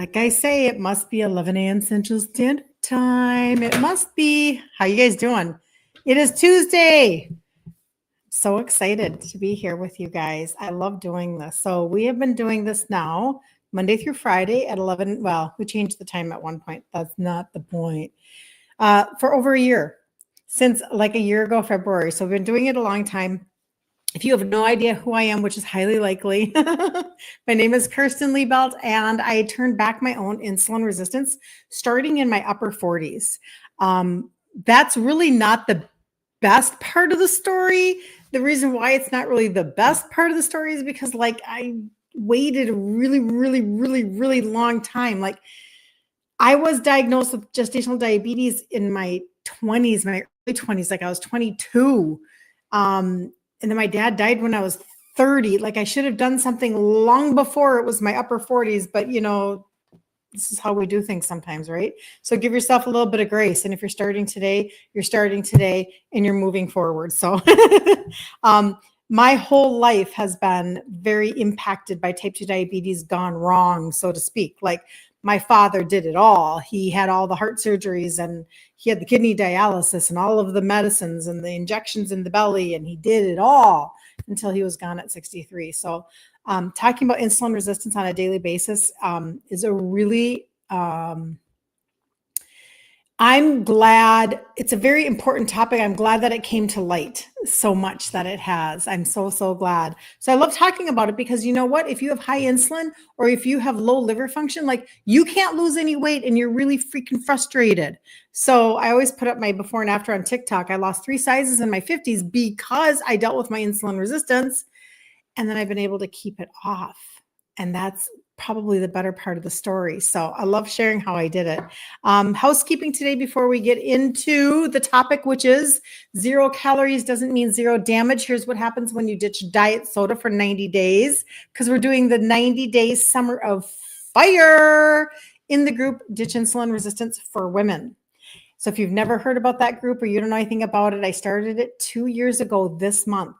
Like I say, it must be 11 a.m. Central Standard Time. It must be. How you guys doing? It is Tuesday. So excited to be here with you guys. I love doing this. So we have been doing this now Monday through Friday at 11. Well, we changed the time at one point. That's not the point. For over a year, since like a year ago, February. So we've been doing it a long time. If you have no idea who I am, which is highly likely, my name is Kirsten Liebelt, and I turned back my own insulin resistance starting in my upper 40s. That's really not the best part of the story. The reason why it's not really the best part of the story is because, like, I waited a really long time. Like, I was diagnosed with gestational diabetes in my 20s, my early 20s, like I was 22. And then my dad died when I was 30. Like I should have done something long before it was my upper 40s, but this is how we do things sometimes, right? So give yourself a little bit of grace. And if you're starting today and you're moving forward. So my whole life has been very impacted by type 2 diabetes gone wrong, so to speak. Like my father did it all. He had all the heart surgeries and he had the kidney dialysis and all of the medicines and the injections in the belly, and he did it all until he was gone at 63. So talking about insulin resistance on a daily basis is a really, I'm glad it's a very important topic. I'm glad that it came to light so much that it has. I'm so glad. So I love talking about it because you know what? If you have high insulin or if you have low liver function, like you can't lose any weight and you're really freaking frustrated. So I always put up my before and after on TikTok. I lost 3 sizes in my 50s because I dealt with my insulin resistance. And then I've been able to keep it off. And that's probably the better part of the story. So I love sharing how I did it. Housekeeping today before we get into the topic, which is 0 calories doesn't mean 0 damage. Here's what happens when you ditch diet soda for 90 days, because we're doing the 90 days summer of fire in the group Ditch Insulin Resistance for Women. So if you've never heard about that group or you don't know anything about it, I started it 2 years ago this month.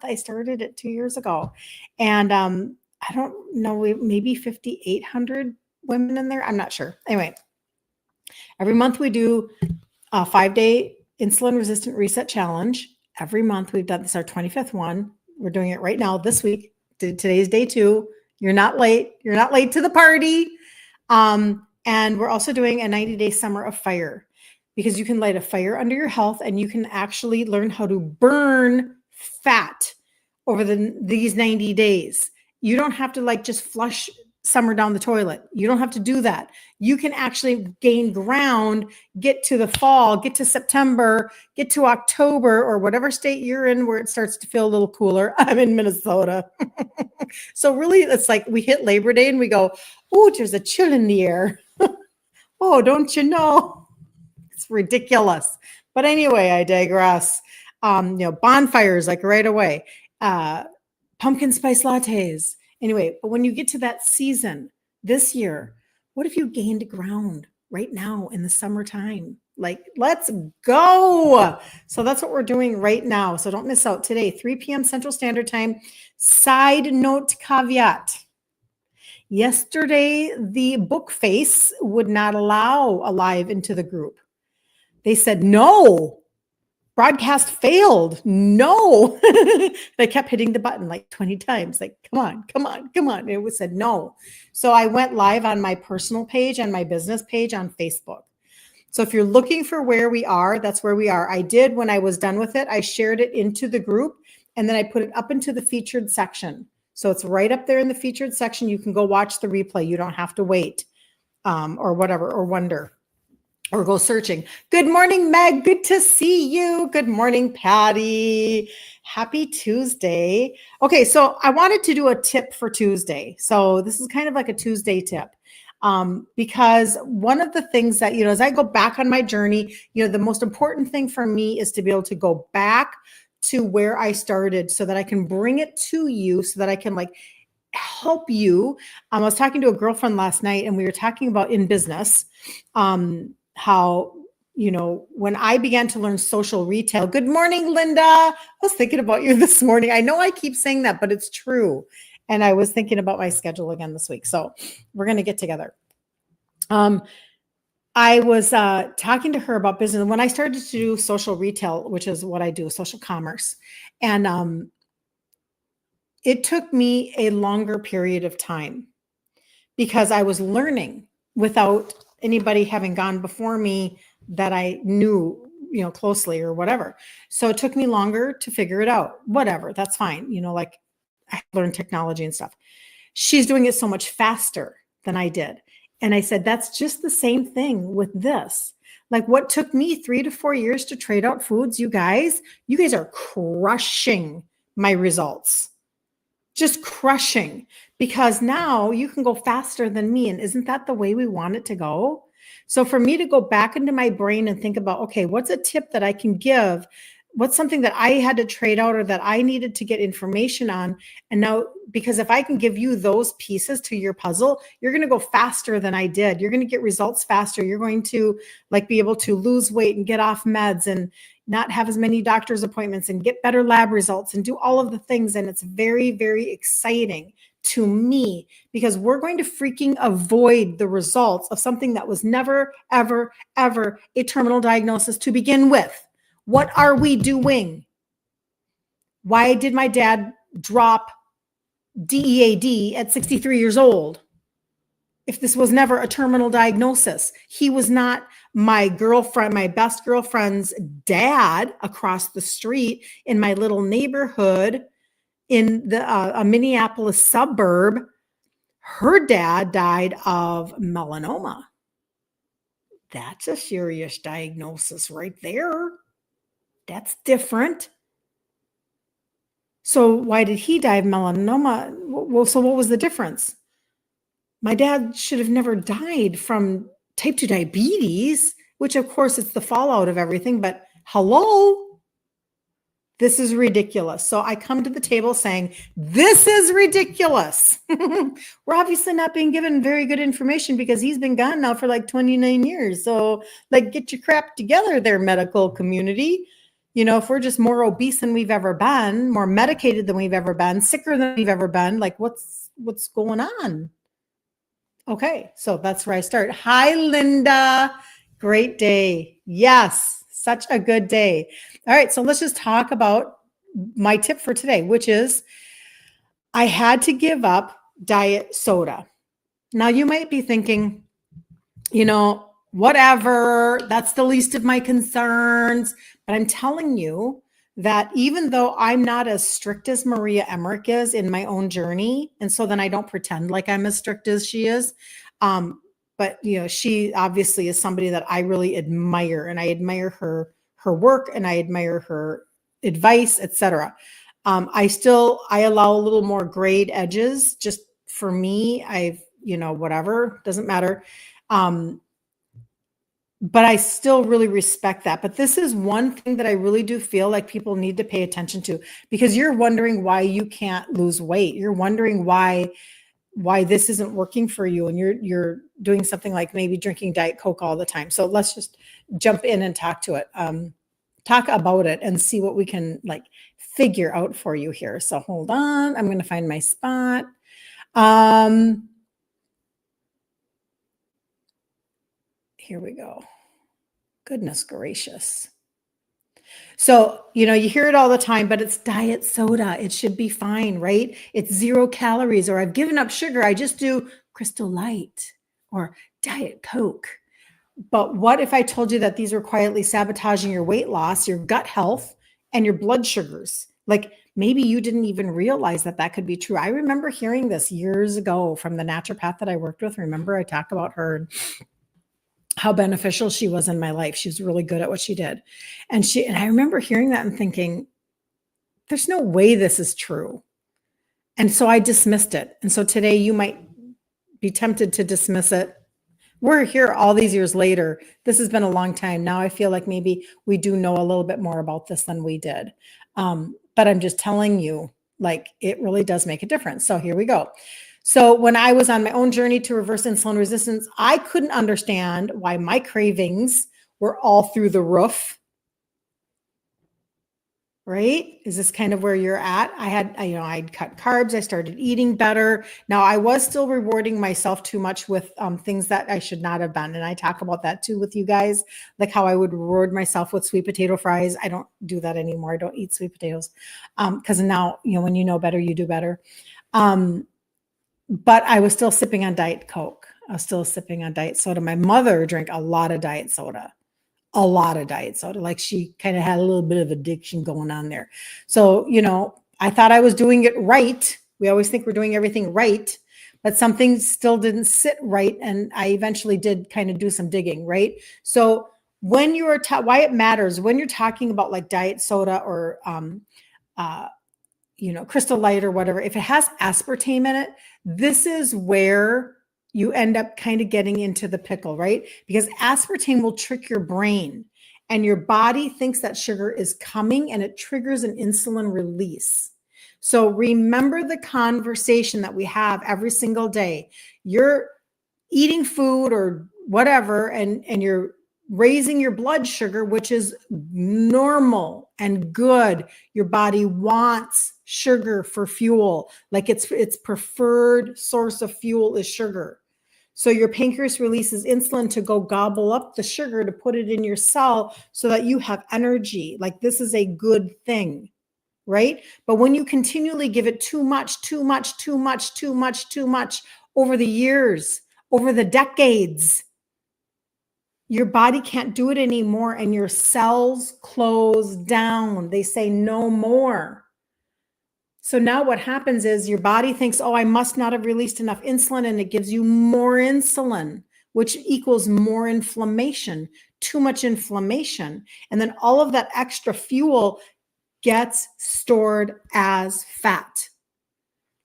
I started it 2 years ago. And I don't know, maybe 5,800 women in there. I'm not sure. Anyway, every month we do a 5-day insulin resistant reset challenge. Every month we've done this, our 25th one. We're doing it right now this week. Today's day 2. You're not late. You're not late to the party. And we're also doing a 90-day summer of fire because you can light a fire under your health and you can actually learn how to burn fat over these 90 days. You don't have to like just flush summer down the toilet. You don't have to do that. You can actually gain ground, get to the fall, get to September, get to October or whatever state you're in where it starts to feel a little cooler. I'm in Minnesota. So really it's like we hit Labor Day and we go, oh, there's a chill in the air. Oh, don't you know? It's ridiculous. But anyway, I digress. Bonfires like right away. Pumpkin spice lattes. Anyway, but when you get to that season this year, what if you gained ground right now in the summertime? Like, let's go. So that's what we're doing right now. So don't miss out today, 3 p.m. Central Standard Time. Side note caveat. Yesterday, the book face would not allow a live into the group. They said, no. Broadcast failed. No. They kept hitting the button like 20 times. Like, come on. And it was said no. So I went live on my personal page and my business page on Facebook. So if you're looking for where we are, that's where we are. I did, when I was done with it, I shared it into the group and then I put it up into the featured section. So it's right up there in the featured section. You can go watch the replay. You don't have to wait or whatever, or wonder. Or go searching. Good morning, Meg. Good to see you. Good morning, Patty. Happy Tuesday. Okay, so I wanted to do a tip for Tuesday. So this is kind of like a Tuesday tip. Because one of the things that, as I go back on my journey, the most important thing for me is to be able to go back to where I started so that I can bring it to you so that I can help you. I was talking to a girlfriend last night and we were talking about in business, how, when I began to learn social retail. Good morning, Linda. I was thinking about you this morning. I know I keep saying that, but it's true. And I was thinking about my schedule again this week. So we're going to get together. I was talking to her about business when I started to do social retail, which is what I do, social commerce. And it took me a longer period of time because I was learning without anybody having gone before me that I knew, closely or whatever. So it took me longer to figure it out. Whatever, that's fine. Like I learned technology and stuff. She's doing it so much faster than I did. And I said, that's just the same thing with this. Like what took me 3 to 4 years to trade out foods, you guys are crushing my results. Just crushing, because now you can go faster than me. And isn't that the way we want it to go? So for me to go back into my brain and think about, okay, what's a tip that I can give? What's something that I had to trade out or that I needed to get information on? And now, because if I can give you those pieces to your puzzle, you're going to go faster than I did. You're going to get results faster. You're going to be able to lose weight and get off meds and not have as many doctor's appointments and get better lab results and do all of the things. And it's very, very exciting to me because we're going to freaking avoid the results of something that was never, ever, ever a terminal diagnosis to begin with. What are we doing? Why did my dad drop DEAD at 63 years old? If this was never a terminal diagnosis, he was not my girlfriend, my best girlfriend's dad across the street in my little neighborhood in a Minneapolis suburb. Her dad died of melanoma. That's a serious diagnosis right there. That's different. So why did he die of melanoma? Well, so what was the difference? My dad should have never died from type 2 diabetes, which of course it's the fallout of everything, but hello, this is ridiculous. So I come to the table saying, this is ridiculous. We're obviously not being given very good information because he's been gone now for like 29 years. So get your crap together there, medical community. If we're just more obese than we've ever been, more medicated than we've ever been, sicker than we've ever been, what's going on? Okay, so that's where I start. Hi, Linda. Great day. Yes, such a good day. All right, so let's just talk about my tip for today, which is I had to give up diet soda. Now, you might be thinking, whatever, that's the least of my concerns. But I'm telling you that even though I'm not as strict as Maria Emmerich is in my own journey, and so then I don't pretend like I'm as strict as she is, but she obviously is somebody that I really admire, and I admire her work, and I admire her advice, etc. I allow a little more grayed edges just for me. Whatever, doesn't matter. But I still really respect that. But this is one thing that I really do feel like people need to pay attention to, because you're wondering why you can't lose weight. You're wondering why this isn't working for you, and you're doing something like maybe drinking Diet Coke all the time. So let's just jump in and talk about it and see what we can figure out for you here. So hold on, I'm going to find my spot. Here we go. Goodness gracious. So, you hear it all the time, but it's diet soda. It should be fine, right? It's 0 calories, or I've given up sugar. I just do Crystal Light or Diet Coke. But what if I told you that these are quietly sabotaging your weight loss, your gut health, and your blood sugars? Maybe you didn't even realize that could be true. I remember hearing this years ago from the naturopath that I worked with. Remember, I talked about her and how beneficial she was in my life. She was really good at what she did. And I remember hearing that and thinking, there's no way this is true. And so I dismissed it. And so today you might be tempted to dismiss it. We're here all these years later. This has been a long time. Now I feel like maybe we do know a little bit more about this than we did. But I'm just telling you, it really does make a difference. So here we go. So when I was on my own journey to reverse insulin resistance, I couldn't understand why my cravings were all through the roof. right? Is this kind of where you're at? I'd cut carbs. I started eating better. Now I was still rewarding myself too much with things that I should not have done. And I talk about that too with you guys, like how I would reward myself with sweet potato fries. I don't do that anymore. I don't eat sweet potatoes. Cause now, when you know better, you do better. But I was still sipping on Diet Coke. I was still sipping on diet soda. My mother drank a lot of diet soda. Like she kind of had a little bit of addiction going on there. So, I thought I was doing it right. We always think we're doing everything right, but something still didn't sit right. And I eventually did kind of do some digging, right? So when you are why it matters when you're talking about like diet soda or, Crystal Light or whatever, if it has aspartame in it, this is where you end up kind of getting into the pickle, right? Because aspartame will trick your brain and your body thinks that sugar is coming and it triggers an insulin release. So remember the conversation that we have every single day. You're eating food or whatever, and you're raising your blood sugar, which is normal and good. Your body wants sugar for fuel. Like its preferred source of fuel is sugar. So your pancreas releases insulin to go gobble up the sugar to put it in your cell so that you have energy. Like this is a good thing, right? But when you continually give it too much over the years, over the decades, your body can't do it anymore and your cells close down. They say no more. So now what happens is your body thinks, oh, I must not have released enough insulin, and it gives you more insulin, which equals more inflammation, too much inflammation. And then all of that extra fuel gets stored as fat,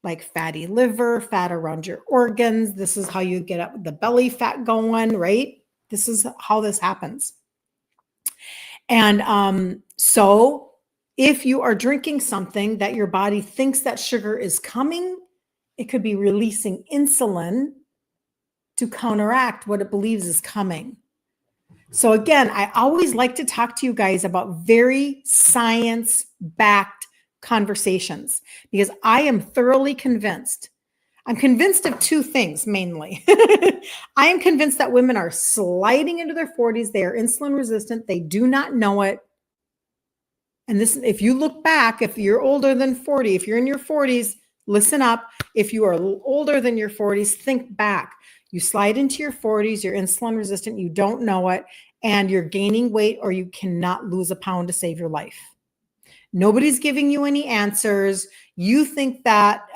like fatty liver, fat around your organs. This is how you get up the belly fat going, right? This is how this happens. And so if you are drinking something that your body thinks that sugar is coming, it could be releasing insulin to counteract what it believes is coming. So again, I always like to talk to you guys about very science-backed conversations because I am thoroughly convinced. I'm convinced of two things mainly. I am convinced that women are sliding into their 40s. They are insulin resistant. They do not know it. And this, if you look back, if you're older than 40, if you're in your 40s, listen up. If you are older than your 40s, think back. You slide into your 40s, you're insulin resistant, you don't know it, and you're gaining weight or you cannot lose a pound to save your life. Nobody's giving you any answers. You think that,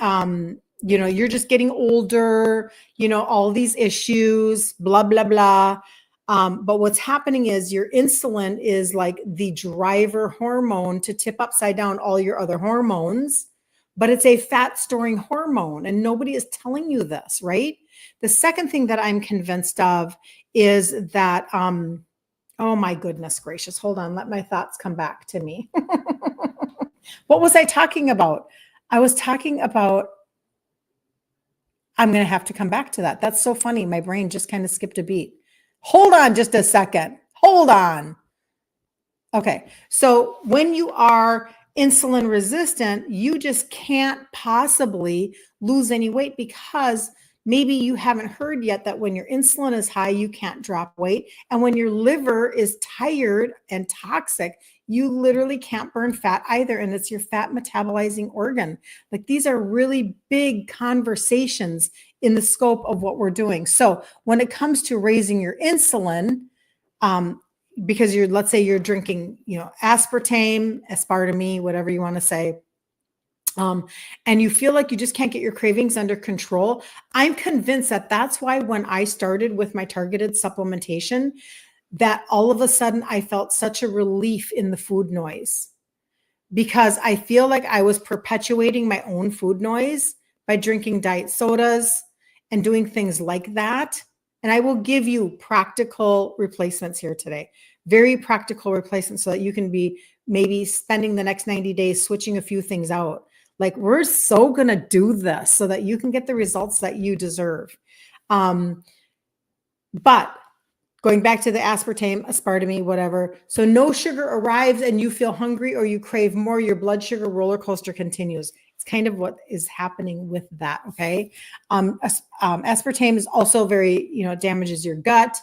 you're just getting older, all these issues, blah, blah, blah. But what's happening is your insulin is like the driver hormone to tip upside down all your other hormones, but it's a fat storing hormone and nobody is telling you this, right? The second thing that I'm convinced of is that, oh my goodness gracious, hold on, let my thoughts come back to me. What was I talking about? I was talking about, I'm going to have to come back to that. That's so funny. My brain just kind of skipped a beat. Hold on just a second. Hold on. Okay. So when you are insulin resistant, you just can't possibly lose any weight because maybe you haven't heard yet that when your insulin is high, you can't drop weight. And when your liver is tired and toxic, you literally can't burn fat either. And it's your fat metabolizing organ. Like these are really big conversations in the scope of what we're doing. So when it comes to raising your insulin, because let's say you're drinking, aspartame, whatever you want to say, and you feel like you just can't get your cravings under control. I'm convinced that that's why when I started with my targeted supplementation, that all of a sudden I felt such a relief in the food noise because I feel like I was perpetuating my own food noise by drinking diet sodas and doing things like that. And I will give you practical replacements here today, very practical replacements so that you can be maybe spending the next 90 days switching a few things out. Like we're so going to do this so that you can get the results that you deserve. But Going back to the aspartame, aspartame, whatever. So no sugar arrives and you feel hungry or you crave more, your blood sugar roller coaster continues. It's kind of what is happening with that, okay? Aspartame is also very, damages your gut,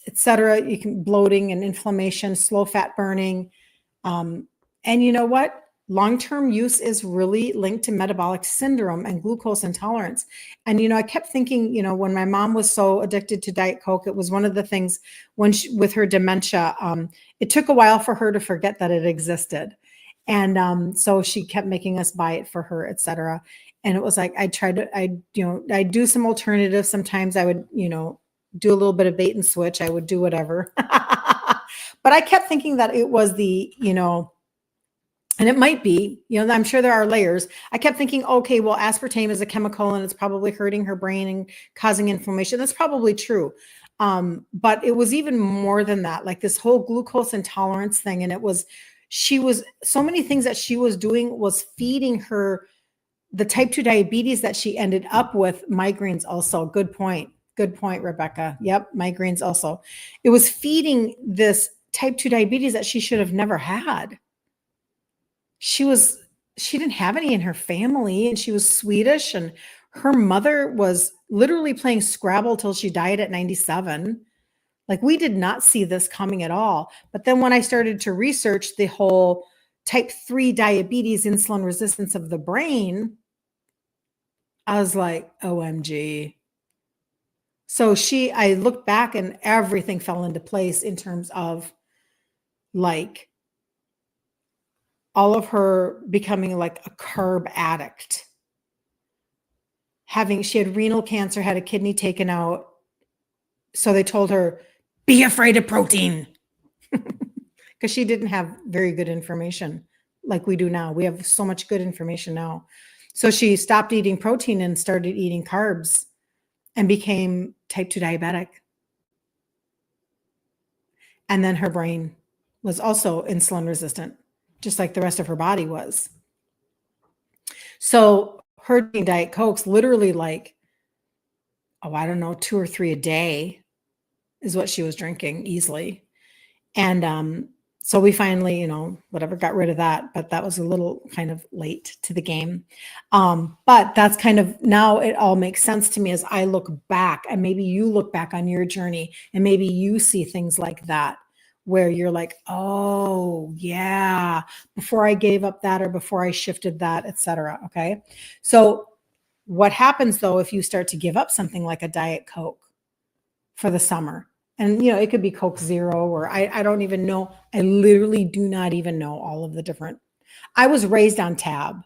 etc. You can bloating and inflammation, slow fat burning. And you know what? Long-term use is really linked to metabolic syndrome and glucose intolerance. And, I kept thinking, when my mom was so addicted to Diet Coke, it was one of the things with her dementia, it took a while for her to forget that it existed. And so she kept making us buy it for her, et cetera. And it was like, I'd do some alternatives. Sometimes I would, do a little bit of bait and switch. I would do whatever. But I kept thinking that it was and it might be, I'm sure there are layers. I kept thinking, okay, well, aspartame is a chemical and it's probably hurting her brain and causing inflammation. That's probably true. But it was even more than that, like this whole glucose intolerance thing. And so many things that she was doing was feeding her the type 2 diabetes that she ended up with, migraines also. Good point. Good point, Rebecca. Yep, migraines also. It was feeding this type 2 diabetes that she should have never had. She didn't have any in her family, and she was Swedish, and her mother was literally playing Scrabble till she died at 97. Like, we did not see this coming at all. But then when I started to research the whole type 3 diabetes, insulin resistance of the brain, I was like, OMG. So I looked back and everything fell into place in terms of like all of her becoming like a carb addict. She had renal cancer, had a kidney taken out. So they told her, be afraid of protein. Because she didn't have very good information like we do now. We have so much good information now. So she stopped eating protein and started eating carbs and became type 2 diabetic. And then her brain was also insulin resistant, just like the rest of her body was. So her drinking Diet Cokes, literally like, I don't know, 2 or 3 a day is what she was drinking easily. And so we finally, whatever, got rid of that, but that was a little kind of late to the game. But that's kind of, now it all makes sense to me as I look back, and maybe you look back on your journey and maybe you see things like that where you're like, oh yeah, before I gave up that or before I shifted that, etc. Okay. So what happens though, if you start to give up something like a Diet Coke for the summer? And, it could be Coke Zero, or I don't even know. I literally do not even know all of the different. I was raised on Tab.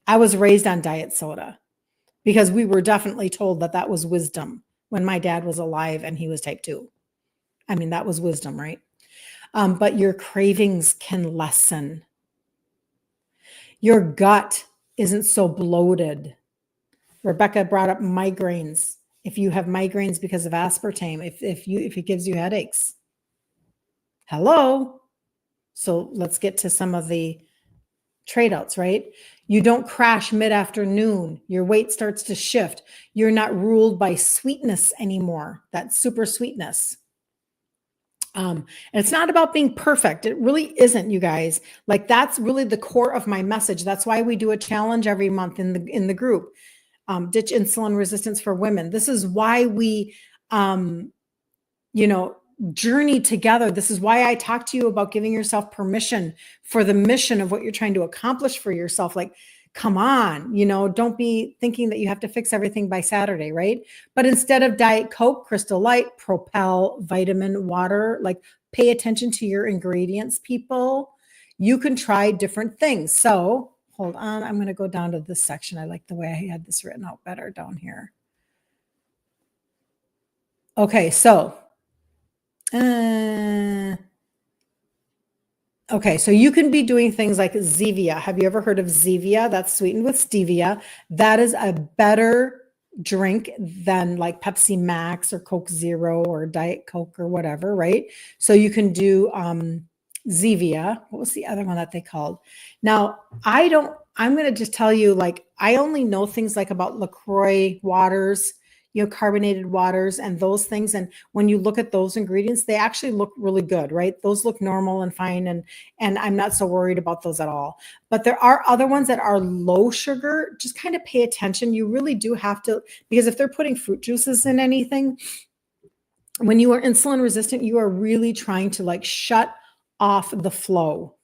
I was raised on diet soda because we were definitely told that was wisdom when my dad was alive and he was type 2. I mean, that was wisdom, right? But your cravings can lessen. Your gut isn't so bloated. Rebecca brought up migraines. If you have migraines because of aspartame, if it gives you headaches, hello. So let's get to some of the trade-outs, right? You don't crash mid-afternoon. Your weight starts to shift. You're not ruled by sweetness anymore, that super sweetness. And it's not about being perfect. It really isn't, you guys. Like, that's really the core of my message. That's why we do a challenge every month in the group. Ditch insulin resistance for women. This is why we, journey together. This is why I talk to you about giving yourself permission for the mission of what you're trying to accomplish for yourself. Like, come on, don't be thinking that you have to fix everything by Saturday, right? But instead of Diet Coke, Crystal Light, Propel, vitamin, water, like, pay attention to your ingredients, people. You can try different things. So hold on, I'm going to go down to this section. I like the way I had this written out better down here. Okay, so you can be doing things like Zevia. Have you ever heard of Zevia? That's sweetened with stevia. That is a better drink than like Pepsi Max or Coke Zero or Diet Coke or whatever, right? So you can do Zevia. What was the other one that they called? Now, I'm going to just tell you, like, I only know things like about LaCroix waters. carbonated waters and those things. And when you look at those ingredients, they actually look really good, right? Those look normal and fine. And I'm not so worried about those at all. But there are other ones that are low sugar. Just kind of pay attention. You really do have to, because if they're putting fruit juices in anything, when you are insulin resistant, you are really trying to like shut off the flow.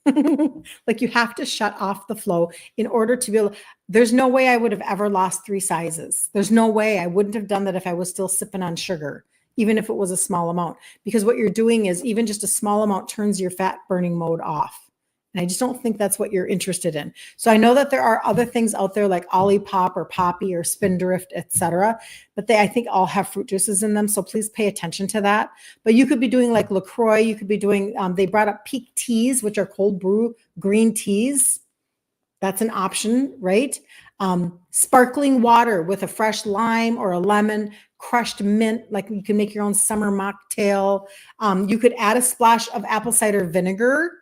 Like you have to shut off the flow in order to be able, there's no way I would have ever lost 3 sizes. There's no way I wouldn't have done that if I was still sipping on sugar, even if it was a small amount, because what you're doing is even just a small amount turns your fat burning mode off. And I just don't think that's what you're interested in. So I know that there are other things out there like Olipop or Poppy or Spindrift, etc., but they, I think, all have fruit juices in them. So please pay attention to that. But you could be doing like LaCroix. You could be doing, they brought up Peak teas, which are cold brew green teas. That's an option, right? Sparkling water with a fresh lime or a lemon, crushed mint, like you can make your own summer mocktail. You could add a splash of apple cider vinegar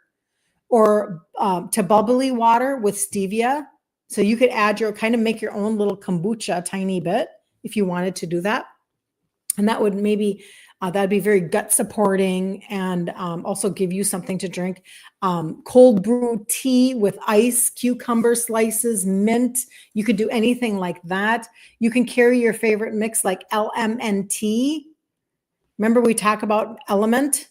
or to bubbly water with stevia. So you could add your, kind of make your own little kombucha a tiny bit if you wanted to do that. And that would maybe, that'd be very gut supporting and also give you something to drink. Cold brew tea with ice, cucumber slices, mint. You could do anything like that. You can carry your favorite mix like LMNT. Remember we talk about Element?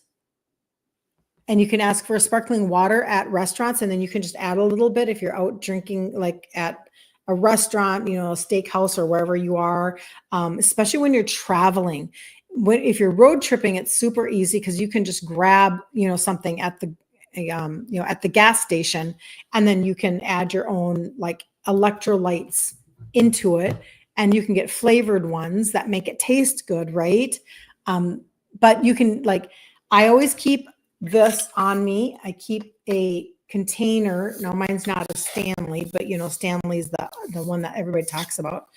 And you can ask for a sparkling water at restaurants, and then you can just add a little bit if you're out drinking like at a restaurant, a steakhouse or wherever you are, especially when you're traveling. If you're road tripping, it's super easy because you can just grab, something at the, at the gas station, and then you can add your own like electrolytes into it, and you can get flavored ones that make it taste good, right? But you can I always keep this on me. I keep a container. Now mine's not a Stanley, but Stanley's the one that everybody talks about.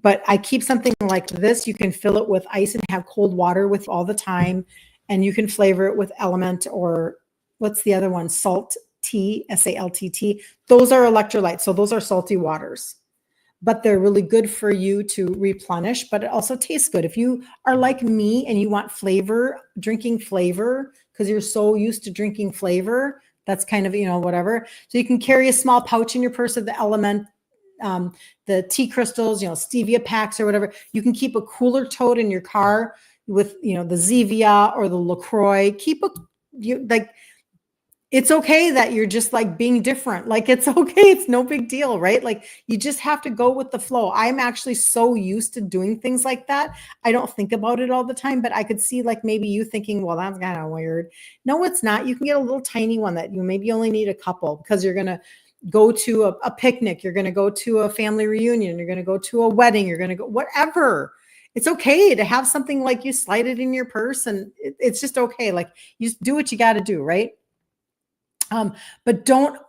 But I keep something like this. You can fill it with ice and have cold water with all the time. And you can flavor it with Element or what's the other one? Salt tea, SALTT. Those are electrolytes. So those are salty waters. But they're really good for you to replenish, but it also tastes good. If you are like me and you want flavor, drinking flavor, because you're so used to drinking flavor, that's kind of, whatever. So you can carry a small pouch in your purse of the Element, the tea crystals, stevia packs or whatever. You can keep a cooler tote in your car with, the Zevia or the LaCroix. It's okay that you're just like being different. Like, it's okay. It's no big deal, right? Like, you just have to go with the flow. I'm actually so used to doing things like that. I don't think about it all the time, but I could see like maybe you thinking, well, that's kind of weird. No, it's not. You can get a little tiny one that you maybe only need a couple because you're going to go to a picnic. You're going to go to a family reunion. You're going to go to a wedding. You're going to go whatever. It's okay to have something like you slide it in your purse and it's just okay. Like, you just do what you got to do, right? But don't,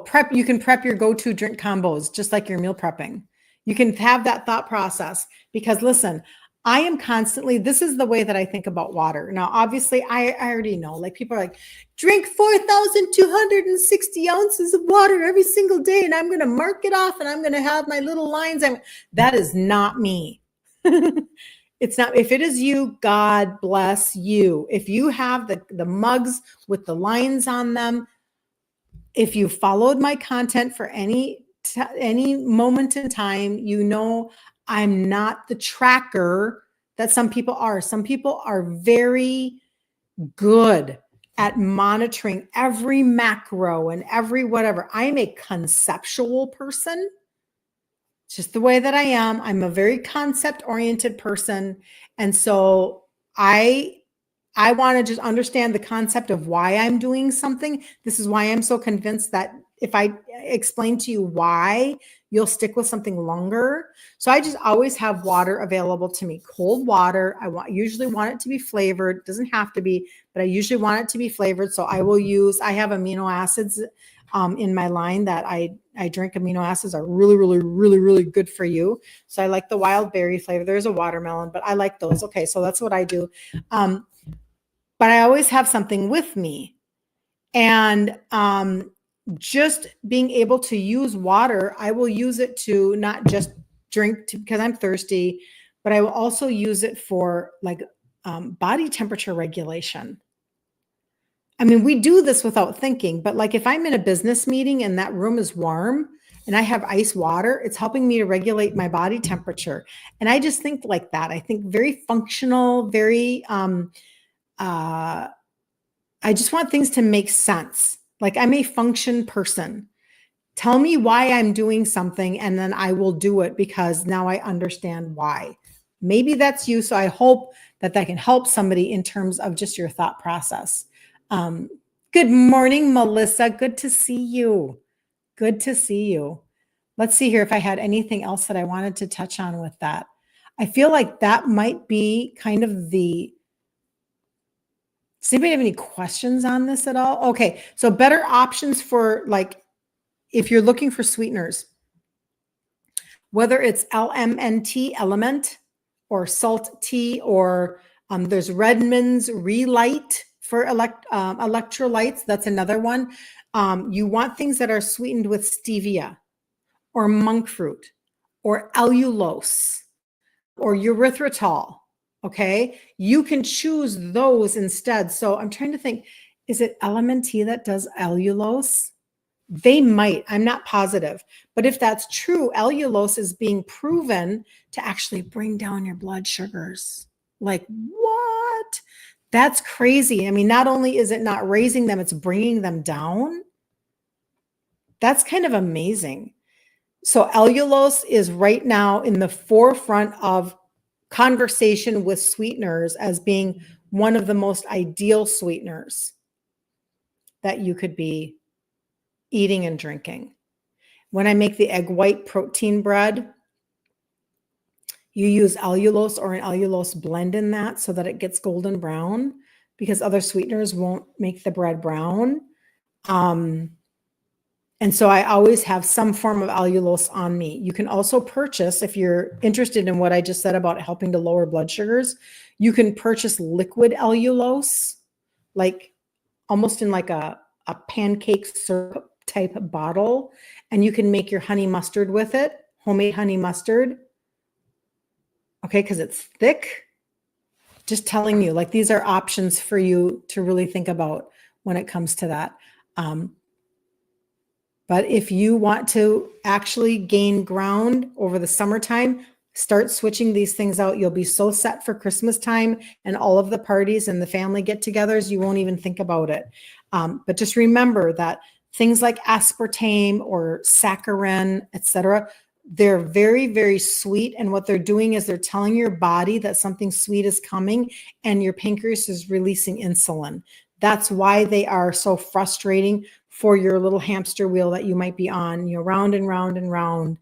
prep, you can prep your go-to drink combos, just like your meal prepping. You can have that thought process because listen, I am constantly, this is the way that I think about water. Now, obviously I already know, like people are like, drink 4,260 ounces of water every single day. And I'm going to mark it off and I'm going to have my little lines. That is not me. It's not. If it is you, God bless you. If you have the mugs with the lines on them, if you followed my content for any moment in time, I'm not the tracker that some people are. Some people are very good at monitoring every macro and every whatever. I am a conceptual person. Just the way that I am. I'm a very concept-oriented person. And so I want to just understand the concept of why I'm doing something. This is why I'm so convinced that if I explain to you why, you'll stick with something longer. So I just always have water available to me, cold water. Usually want it to be flavored. It doesn't have to be, but I usually want it to be flavored. So I have amino acids in my line that I drink. Amino acids are really, really, really, really good for you. So I like the wild berry flavor. There's a watermelon, but I like those. Okay, so that's what I do. But I always have something with me. And just being able to use water, I will use it to not just drink because I'm thirsty, but I will also use it for like body temperature regulation. I mean, we do this without thinking, but like if I'm in a business meeting and that room is warm and I have ice water, it's helping me to regulate my body temperature. And I just think like that. I think very functional, very, I just want things to make sense. Like I'm a function person. Tell me why I'm doing something and then I will do it because now I understand why. Maybe that's you. So I hope that that can help somebody in terms of just your thought process. Um, Good morning, Melissa. Good to see you. Good to see you. Let's see here if I had anything else that I wanted to touch on with that. I feel like that might be kind of the. Does anybody have any questions on this at all? Okay, so better options for like if you're looking for sweeteners, whether it's LMNT element or salt tea or there's Redmond's Relight for electrolytes. That's another one. You want things that are sweetened with stevia or monk fruit or allulose or erythritol. Okay. You can choose those instead. So I'm trying to think, is it LMNT that does allulose? They might, I'm not positive. But if that's true, allulose is being proven to actually bring down your blood sugars. Like, what? That's crazy. I mean, not only is it not raising them, it's bringing them down. That's kind of amazing. So allulose is right now in the forefront of conversation with sweeteners as being one of the most ideal sweeteners that you could be eating and drinking. When I make the egg white protein bread, you use allulose or an allulose blend in that so that it gets golden brown because other sweeteners won't make the bread brown. And so I always have some form of allulose on me. You can also purchase, if you're interested in what I just said about helping to lower blood sugars, you can purchase liquid allulose, like almost in like a pancake syrup type bottle, and you can make your honey mustard with it, homemade honey mustard. Okay, because it's thick. Just telling you, like these are options for you to really think about when it comes to that. But if you want to actually gain ground over the summertime, start switching these things out. You'll be so set for Christmas time and all of the parties and the family get-togethers, you won't even think about it. But just remember that things like aspartame or saccharin, etc., they're very, very sweet. And what they're doing is they're telling your body that something sweet is coming and your pancreas is releasing insulin. That's why they are so frustrating for your little hamster wheel that you might be on, round and round and round,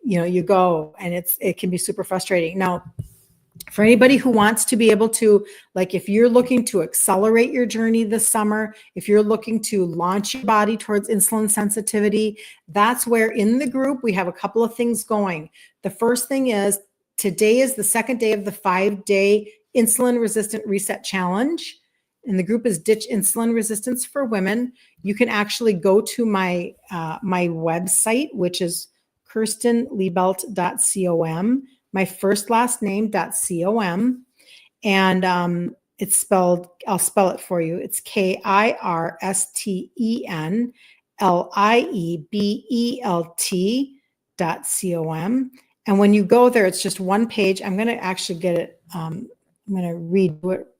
you go, and it can be super frustrating. Now, for anybody who wants to be able to, like if you're looking to accelerate your journey this summer, if you're looking to launch your body towards insulin sensitivity, that's where in the group, we have a couple of things going. The first thing is today is the second day of the 5-day insulin resistant reset challenge. And the group is Ditch Insulin Resistance for Women. You can actually go to my website, which is kirstenliebelt.com, my first last name.com. And it's spelled, I'll spell it for you. It's KirstenLiebelt.com. And when you go there, it's just one page. I'm going to actually get it. I'm going to read what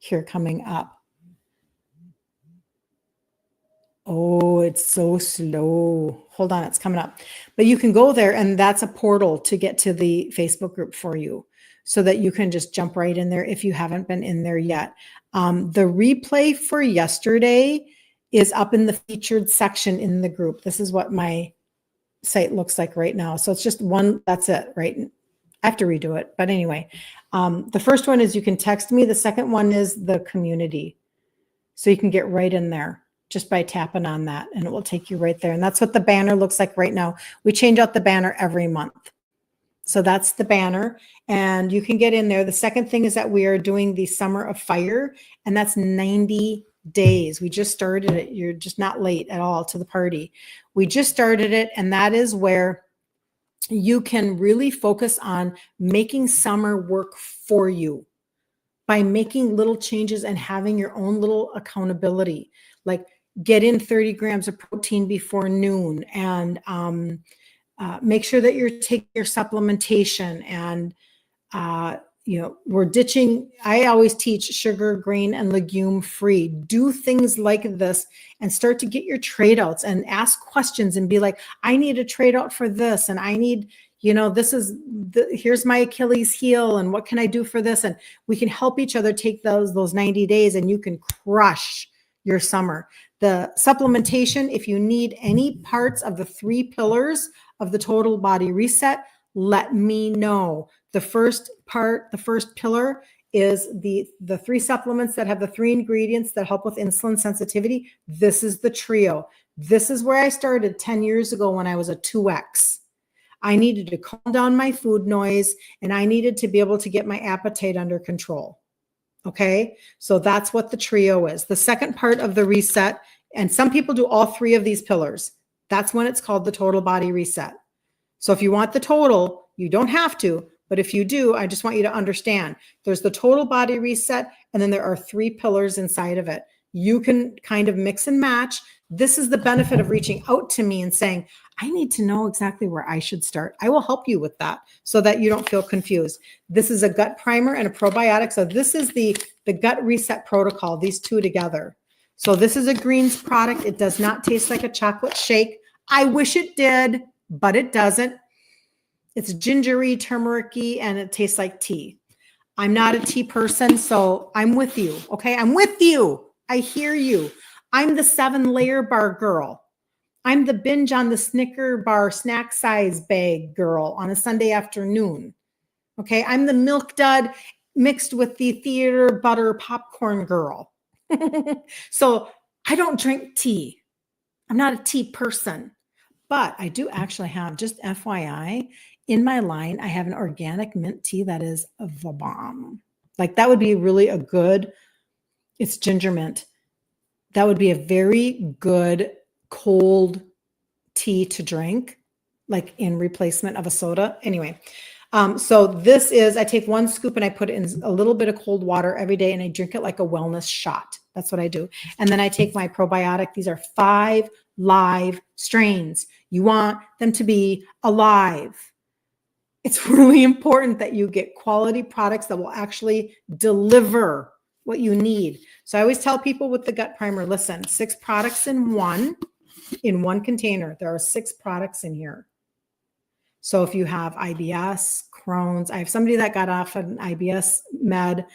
here coming up. Oh, it's so slow. Hold on, it's coming up. But you can go there and that's a portal to get to the Facebook group for you so that you can just jump right in there if you haven't been in there yet. The replay for yesterday is up in the featured section in the group. This is what my site looks like right now. So it's just one, that's it, right? I have to redo it. But anyway, the first one is you can text me. The second one is the community. So you can get right in there just by tapping on that and it will take you right there. And that's what the banner looks like right now. We change out the banner every month. So that's the banner and you can get in there. The second thing is that we are doing the Summer of Fire and that's 90 days. We just started it. You're just not late at all to the party. We just started it and that is where you can really focus on making summer work for you by making little changes and having your own little accountability. Like get in 30 grams of protein before noon, and make sure that you're taking your supplementation, and we're ditching. I always teach sugar, grain, and legume free. Do things like this and start to get your trade outs and ask questions and be like, I need a trade out for this. And I need, here's my Achilles heel. And what can I do for this? And we can help each other take those 90 days, and you can crush your summer. The supplementation, if you need any parts of the 3 pillars of the total body reset, let me know. The first pillar is the 3 supplements that have the 3 ingredients that help with insulin sensitivity. This is the trio. This is where I started 10 years ago when I was a 2X. I needed to calm down my food noise, and I needed to be able to get my appetite under control. Okay, so that's what the trio is. The second part of the reset, and some people do all 3 of these pillars. That's when it's called the total body reset. So if you want the total, you don't have to, but if you do, I just want you to understand there's the total body reset, and then there are 3 pillars inside of it. You can kind of mix and match. This is the benefit of reaching out to me and saying, I need to know exactly where I should start. I will help you with that so that you don't feel confused. This is a gut primer and a probiotic. So this is the gut reset protocol, these 2 together. So this is a greens product. It does not taste like a chocolate shake. I wish it did, but it doesn't. It's gingery, turmeric-y, and it tastes like tea. I'm not a tea person, so I'm with you, okay? I'm with you. I hear you. I'm the 7-layer bar girl. I'm the binge on the Snicker bar snack size bag girl on a Sunday afternoon, okay? I'm the milk dud mixed with the theater butter popcorn girl. So I don't drink tea. I'm not a tea person, but I do actually have, just FYI, in my line, I have an organic mint tea that is the bomb. Like that would be really a good, it's ginger mint. That would be a very good cold tea to drink, like in replacement of a soda. Anyway, so this is, I take 1 scoop and I put it in a little bit of cold water every day, and I drink it like a wellness shot. That's what I do. And then I take my probiotic. These are 5 live strains. You want them to be alive. It's really important that you get quality products that will actually deliver what you need. So I always tell people with the gut primer, listen, 6 products in one container. There are 6 products in here. So if you have IBS, Crohn's, I have somebody that got off an IBS med,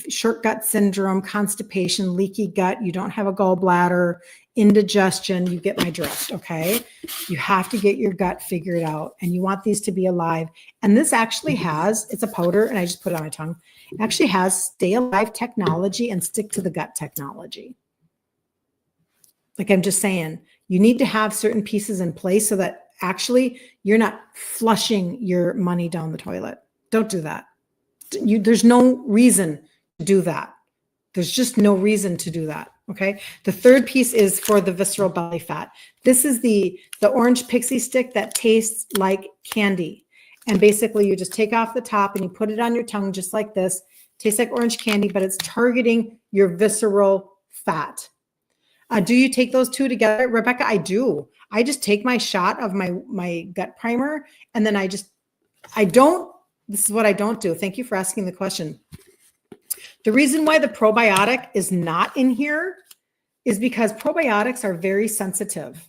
short gut syndrome, constipation, leaky gut, you don't have a gallbladder, indigestion, you get my drift, okay? You have to get your gut figured out, and you want these to be alive. And this actually has, it's a powder, and I just put it on my tongue. It actually has stay alive technology and stick to the gut technology. Like I'm just saying, you need to have certain pieces in place so that actually you're not flushing your money down the toilet. Don't do that. There's no reason to do that. There's just no reason to do that. Okay. The third piece is for the visceral belly fat. This is the orange pixie stick that tastes like candy. And basically you just take off the top and you put it on your tongue just like this. Tastes like orange candy, but it's targeting your visceral fat. Do you take those 2 together? Rebecca, I do. I just take my shot of my gut primer, and then this is what I don't do. Thank you for asking the question. The reason why the probiotic is not in here is because probiotics are very sensitive.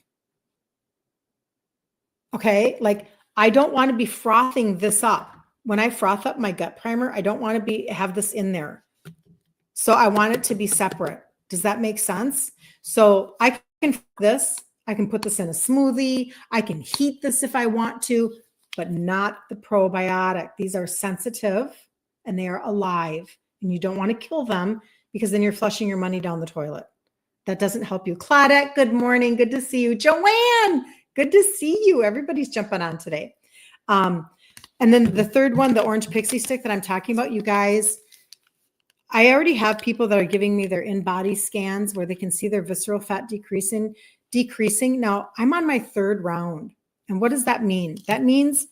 Okay. Like I don't want to be frothing this up. When I froth up my gut primer, I don't want to have this in there. So I want it to be separate. Does that make sense? So I can put this in a smoothie. I can heat this if I want to, but not the probiotic. These are sensitive and they are alive, and you don't want to kill them because then you're flushing your money down the toilet. That doesn't help you. Claudette, good morning. Good to see you. Joanne, good to see you. Everybody's jumping on today. And then the third one, the orange pixie stick that I'm talking about, you guys, I already have people that are giving me their in-body scans where they can see their visceral fat decreasing. Now, I'm on my 3rd round. And what does that mean? That means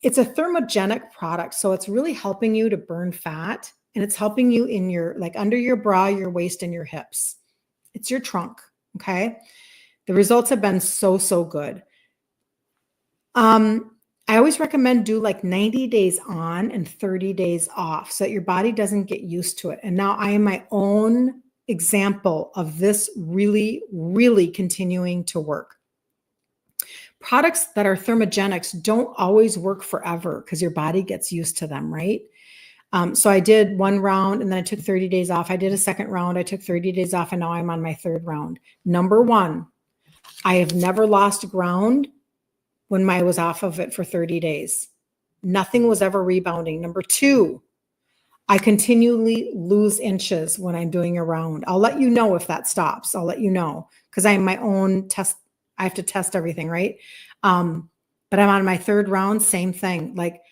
it's a thermogenic product. So it's really helping you to burn fat, and it's helping you in your, like under your bra, your waist, and your hips. It's your trunk. Okay. The results have been so, so good. I always recommend do like 90 days on and 30 days off so that your body doesn't get used to it. And now I am my own example of this really, really continuing to work. Products that are thermogenics don't always work forever because your body gets used to them, right? So I did one round and then I took 30 days off. I did a second round. I took 30 days off and now I'm on my third round. Number one, I have never lost ground when I was off of it for 30 days. Nothing was ever rebounding. Number two, I continually lose inches when I'm doing a round. I'll let you know if that stops. I'll let you know because I'm my own test. I have to test everything, right? But I'm on my third round, same thing. Like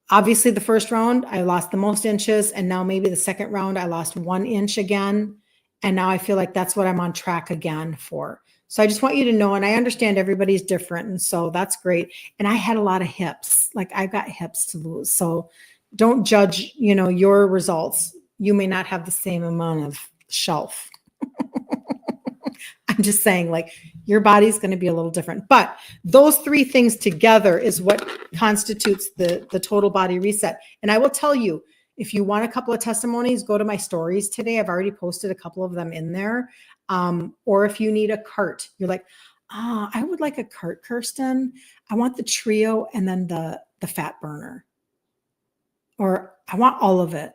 obviously the first round, I lost the most inches. And now maybe the second round, I lost 1 inch again. And now I feel like that's what I'm on track again for. So I just want you to know, and I understand everybody's different. And so that's great. And I had a lot of hips, like I've got hips to lose. So don't judge, your results. You may not have the same amount of shelf. I'm just saying, like, your body's going to be a little different. But those 3 things together is what constitutes the total body reset. And I will tell you, if you want a couple of testimonies, go to my stories today. I've already posted a couple of them in there. Or if you need a cart, you're like, I would like a cart, Kirsten. I want the trio and then the fat burner. Or I want all of it.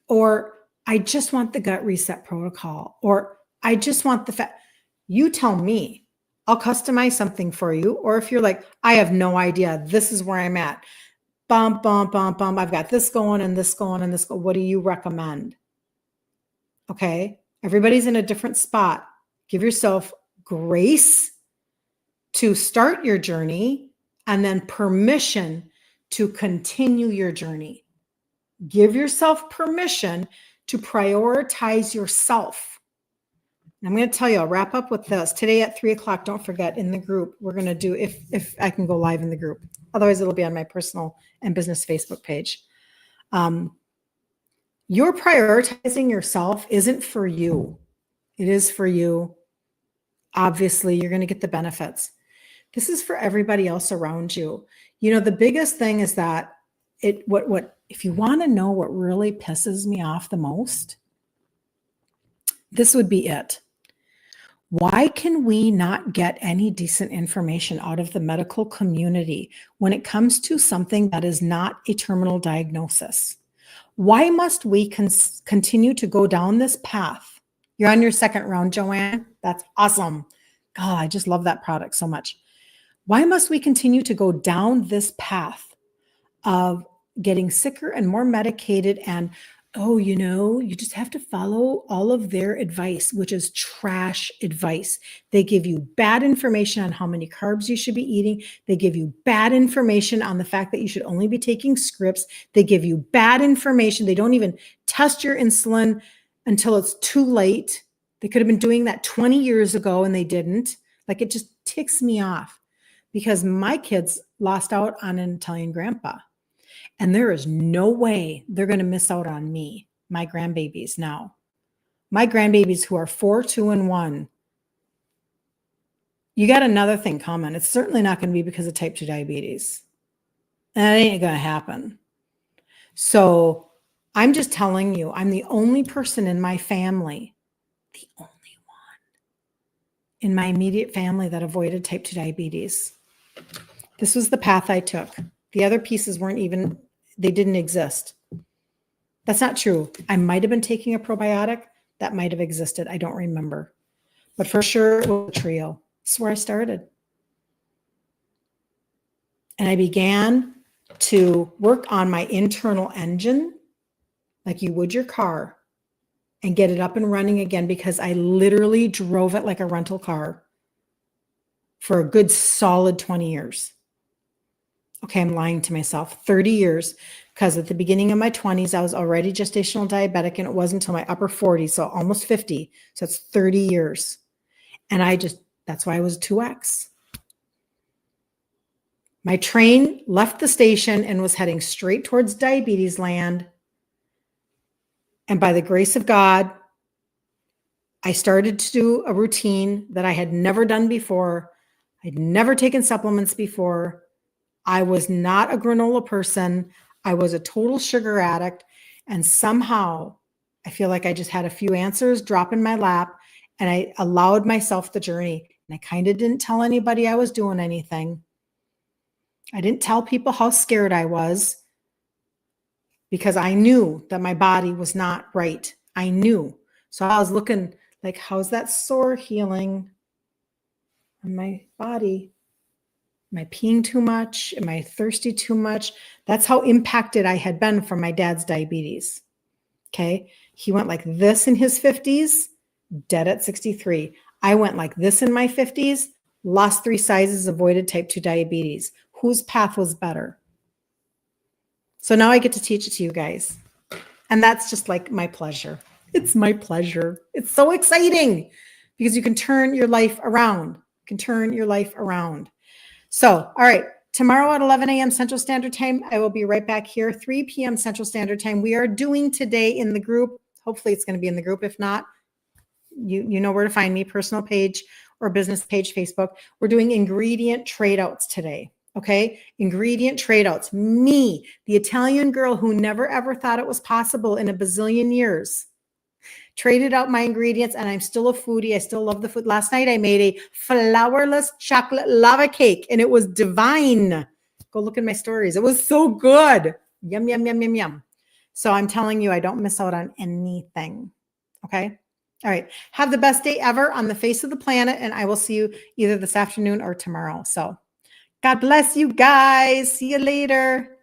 Or I just want the gut reset protocol. Or I just want the fat. You tell me. I'll customize something for you. Or if you're like, I have no idea. This is where I'm at. Bump, bump, bump, bump. I've got this going and this going and this going. What do you recommend? Okay. Everybody's in a different spot. Give yourself grace to start your journey and then permission to continue your journey. Give yourself permission to prioritize yourself. And I'm going to tell you, I'll wrap up with this. Today at 3:00, don't forget, in the group, we're going to do, if I can go live in the group. Otherwise, it'll be on my personal and business Facebook page. You're prioritizing yourself isn't for you. It is for you. Obviously, you're going to get the benefits. This is for everybody else around you. The biggest thing is that if you want to know what really pisses me off the most, this would be it. Why can we not get any decent information out of the medical community when it comes to something that is not a terminal diagnosis? Why must we continue to go down this path? You're on your second round, Joanne. That's awesome. God, I just love that product so much. Why must we continue to go down this path of getting sicker and more medicated and, you just have to follow all of their advice, which is trash advice. They give you bad information on how many carbs you should be eating. They give you bad information on the fact that you should only be taking scripts. They give you bad information. They don't even test your insulin until it's too late. They could have been doing that 20 years ago and they didn't. Like, it just ticks me off because my kids lost out on an Italian grandpa. And there is no way they're going to miss out on me, my grandbabies now. My grandbabies who are 4, 2, and 1. You got another thing coming. It's certainly not going to be because of type 2 diabetes. That ain't going to happen. So I'm just telling you, I'm the only person in my family, the only one in my immediate family that avoided type 2 diabetes. This was the path I took. The other pieces they didn't exist. That's not true. I might have been taking a probiotic that might have existed. I don't remember. But for sure, it was a trio. This is where I started. And I began to work on my internal engine like you would your car and get it up and running again because I literally drove it like a rental car for a good solid 20 years. Okay, I'm lying to myself. 30 years, because at the beginning of my 20s, I was already gestational diabetic, and it wasn't until my upper 40s, so almost 50. So it's 30 years. And that's why I was 2X. My train left the station and was heading straight towards diabetes land. And by the grace of God, I started to do a routine that I had never done before. I'd never taken supplements before. I was not a granola person. I was a total sugar addict. And somehow I feel like I just had a few answers drop in my lap, and I allowed myself the journey. And I kind of didn't tell anybody I was doing anything. I didn't tell people how scared I was, because I knew that my body was not right. I knew. So I was looking like, how's that sore healing on my body? Am I peeing too much? Am I thirsty too much? That's how impacted I had been from my dad's diabetes. Okay. He went like this in his 50s, dead at 63. I went like this in my 50s, lost 3 sizes, avoided type 2 diabetes. Whose path was better? So now I get to teach it to you guys. And that's just like my pleasure. It's my pleasure. It's so exciting because you can turn your life around. You can turn your life around. So, all right, tomorrow at 11 a.m. Central Standard Time, I will be right back here, 3 p.m. Central Standard Time. We are doing today in the group. Hopefully it's going to be in the group. If not, you know where to find me, personal page or business page, Facebook. We're doing ingredient trade outs today. Okay. Ingredient trade outs. Me, the Italian girl who never ever thought it was possible in a bazillion years, traded out my ingredients, and I'm still a foodie. I still love the food. Last night I made a flourless chocolate lava cake and it was divine. Go look at my stories. It was so good. Yum, yum, yum, yum, yum. So I'm telling you, I don't miss out on anything. Okay. All right. Have the best day ever on the face of the planet. And I will see you either this afternoon or tomorrow. So God bless you guys. See you later.